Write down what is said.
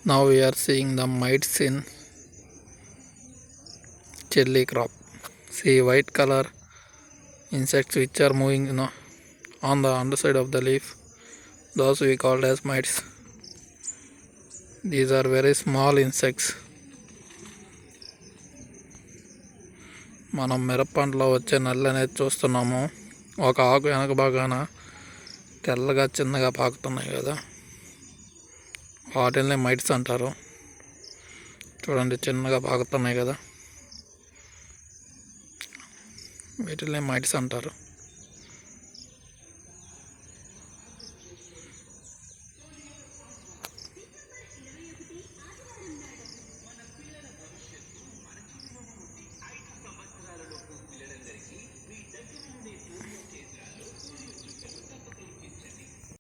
Now we are seeing the mites in chili crop. See white color insects which are moving on the underside of the leaf. Those we called as mites. These are very small insects. మనం మిరపంటలో వచ్చే నల్లి అనేది చూస్తున్నాము. ఒక ఆకు వెనక భాగాన తెల్లగా చిన్నగా పాకుతున్నాయి కదా, వాటిల్ని మైట్స్ అంటారు. చూడండి, చిన్నగా పాకుతున్నాయి కదా, వీటిల్ని మైట్స్ అంటారు.